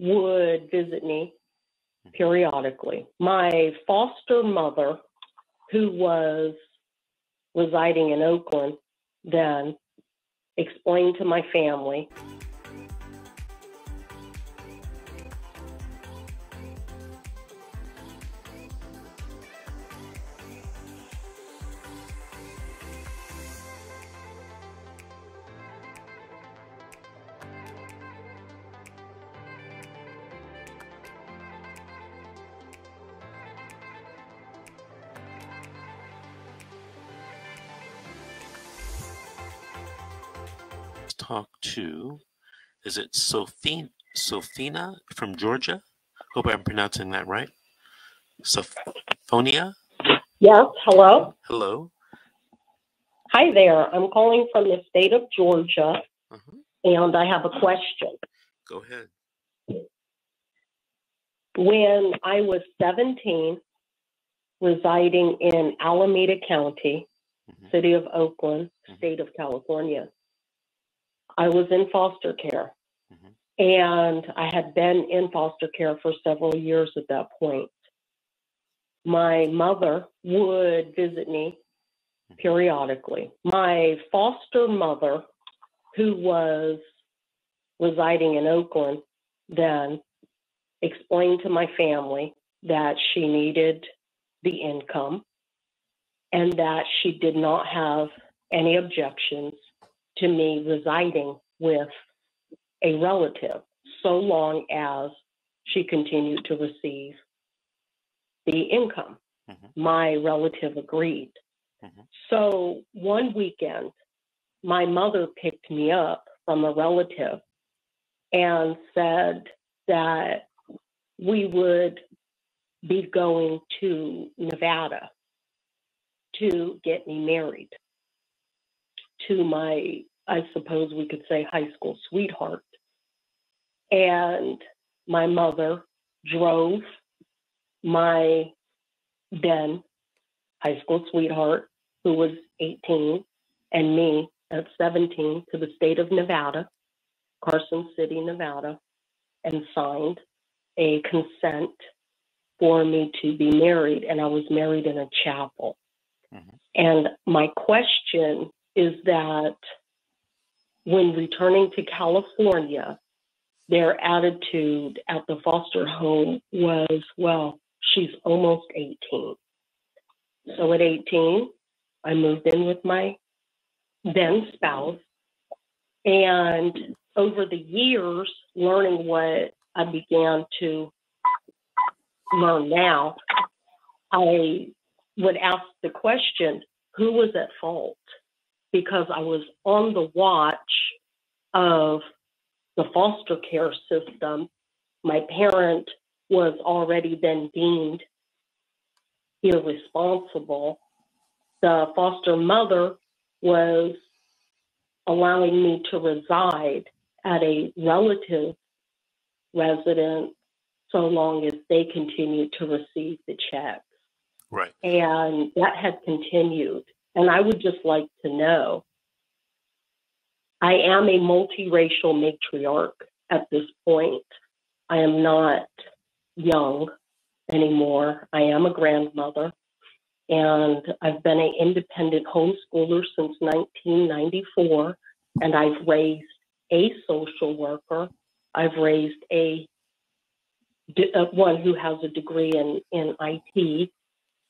would visit me periodically. My foster mother, who was residing in Oakland then, explained to my family talk to, is it Sophina from Georgia? Hope I'm pronouncing that right. Sophonia? Yes, hello? Hello. Hi there. I'm calling from the state of Georgia, and I have a question. Go ahead. When I was 17, residing in Alameda County, city of Oakland, state of California, I was in foster care. And I had been in foster care for several years at that point. My mother would visit me periodically. My foster mother, who was residing in Oakland then, explained to my family that she needed the income and that she did not have any objections to me residing with a relative, so long as she continued to receive the income. My relative agreed. So one weekend, my mother picked me up from a relative and said that we would be going to Nevada to get me married to my, I suppose we could say, high school sweetheart. And my mother drove my then high school sweetheart, who was 18, and me at 17 to the state of Nevada, Carson City, Nevada, and signed a consent for me to be married. And I was married in a chapel. And my question is that when returning to California, their attitude at the foster home was, well, she's almost 18. So at 18, I moved in with my then spouse. And over the years, learning what I began to learn now, I would ask the question, who was at fault? Because I was on the watch of the foster care system. My parent was already then deemed irresponsible. The foster mother was allowing me to reside at a relative residence so long as they continued to receive the checks. Right. And that had continued. And I would just like to know, I am a multiracial matriarch at this point. I am not young anymore. I am a grandmother, and I've been an independent homeschooler since 1994, and I've raised a social worker. I've raised one who has a degree in IT,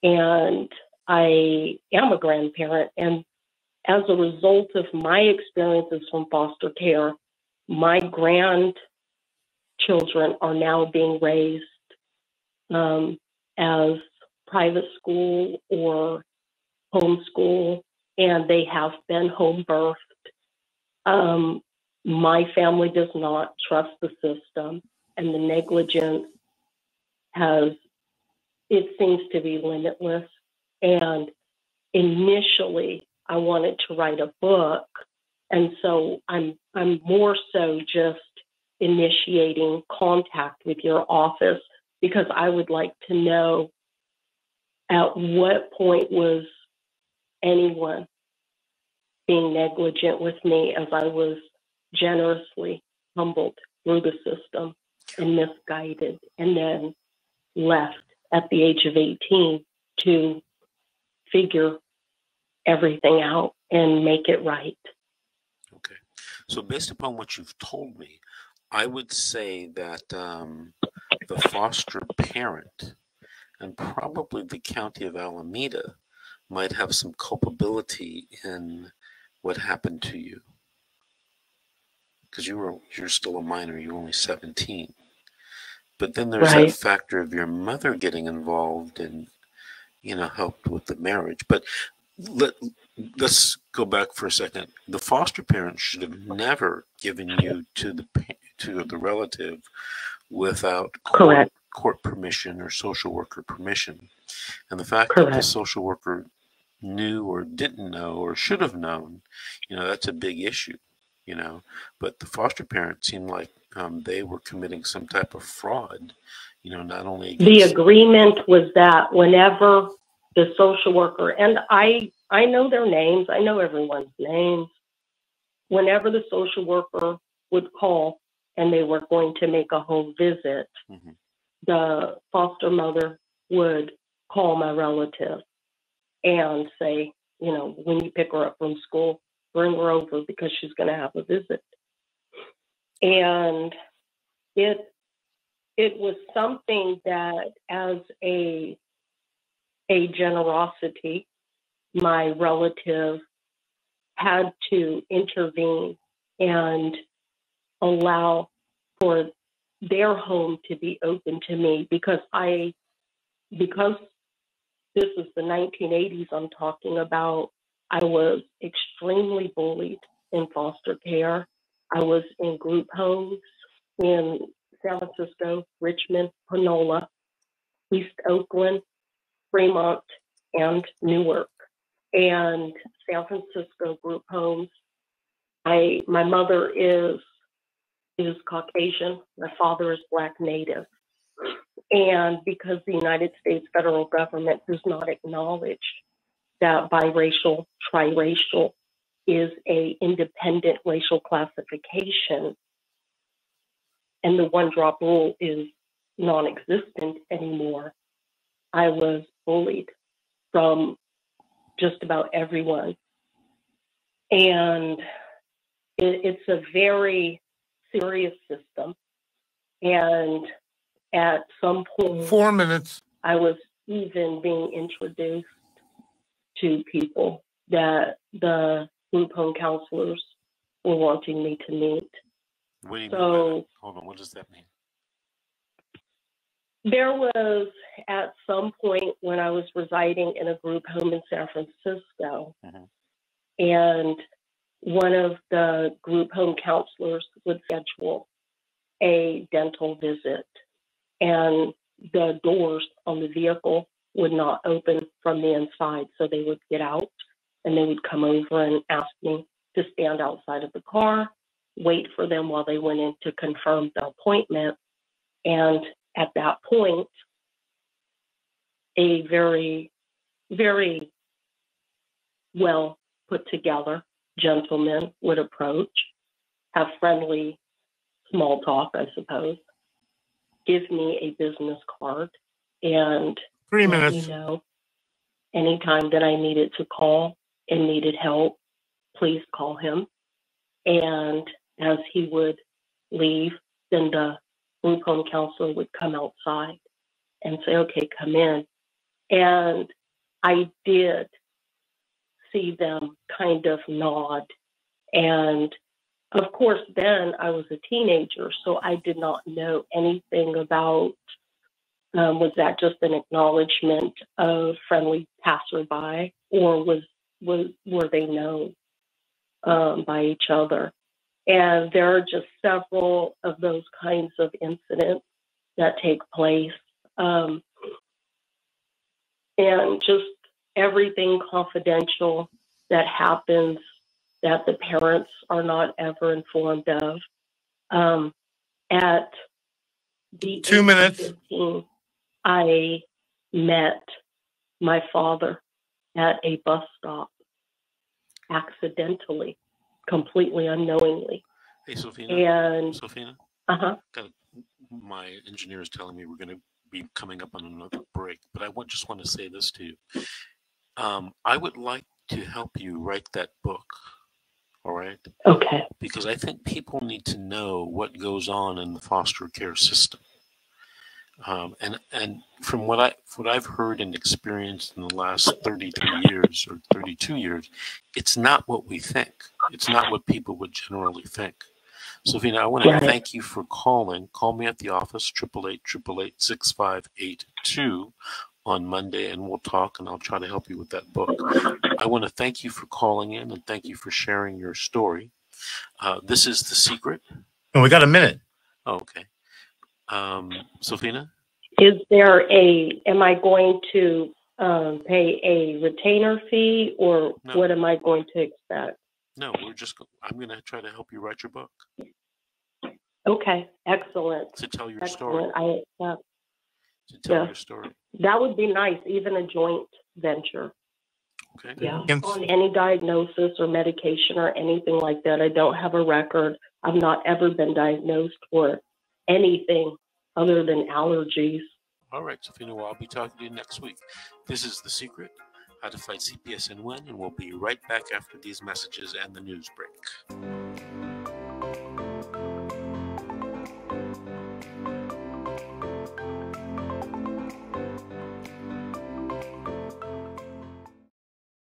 and I am a grandparent. And as a result of my experiences from foster care, my grandchildren are now being raised as private school or homeschool, and they have been home birthed. My family does not trust the system, and the negligence it seems to be limitless. And initially, I wanted to write a book, and so I'm more so just initiating contact with your office because I would like to know at what point was anyone being negligent with me as I was generously humbled through the system. and misguided, and then left at the age of 18 to figure everything out and make it right. Okay. So based upon what you've told me, I would say that the foster parent and probably the county of Alameda might have some culpability in what happened to you. Because you're still a minor, you're only 17. But then there's Right. that factor of your mother getting involved and, helped with the marriage. But let's go back for a second. The foster parent should have never given you to the relative without court permission or social worker permission. And the fact that the social worker knew or didn't know or should have known, that's a big issue, But the foster parent seemed like they were committing some type of fraud, not only against... The agreement was that whenever the social worker, and I know their names, I know everyone's names, whenever the social worker would call and they were going to make a home visit, the foster mother would call my relative and say, when you pick her up from school, bring her over because she's going to have a visit. And it was something that, as a generosity, my relative had to intervene and allow for their home to be open to me because this is the 1980s I'm talking about. I was extremely bullied in foster care. I was in group homes in San Francisco, Richmond, Panola, East Oakland, Fremont, and Newark. And San Francisco group homes. My mother is Caucasian. My father is Black Native. And because the United States federal government does not acknowledge that biracial, triracial is a independent racial classification, and the one-drop rule is non-existent anymore, I was bullied from just about everyone. And it's a very serious system. And at some point, 4 minutes, I was even being introduced to people that the group home counselors were wanting me to meet. What do you mean by that? Hold on, what does that mean? There was, at some point when I was residing in a group home in San Francisco, and one of the group home counselors would schedule a dental visit, and the doors on the vehicle would not open from the inside, so they would get out and they would come over and ask me to stand outside of the car, wait for them while they went in to confirm the appointment. And at that point, a very, very well put together gentleman would approach, have friendly small talk, I suppose, give me a business card, and 3 let minutes. me know anytime that I needed to call and needed help, please call him. And as he would leave, then the group home counselor would come outside and say, okay, come in. And I did see them kind of nod. And of course, then I was a teenager, so I did not know anything about, was that just an acknowledgement of friendly passerby, or were they known by each other? And there are just several of those kinds of incidents that take place. And just everything confidential that happens that the parents are not ever informed of. At the 2 minutes. age of 15, I met my father at a bus stop accidentally, completely unknowingly. Hey, Sophina. And Sophina, uh-huh. got my engineer is telling me we're going to be coming up on another break, but I just want to say this to you. I would like to help you write that book. All right. Okay. Because I think people need to know what goes on in the foster care system. And from what I've heard and experienced in the last 33 years or 32 years, it's not what we think. It's not what people would generally think. So, Vina, I want to thank you for calling. Call me at the office, 888-888-6582 on Monday, and we'll talk, and I'll try to help you with that book. I want to thank you for calling in, and thank you for sharing your story. This is The Secret. Oh, we got a minute. Oh, okay. Sophina? Am I going to pay a retainer fee, or what am I going to expect? No, I'm going to try to help you write your book. Okay, excellent. To tell your story. I accept. To tell your story. That would be nice, even a joint venture. Okay. Yeah. On any diagnosis or medication or anything like that, I don't have a record. I've not ever been diagnosed for anything other than allergies. All right, Sophina, well, I'll be talking to you next week. This is The Secret, How to Fight CPS and Win, and we'll be right back after these messages and the news break.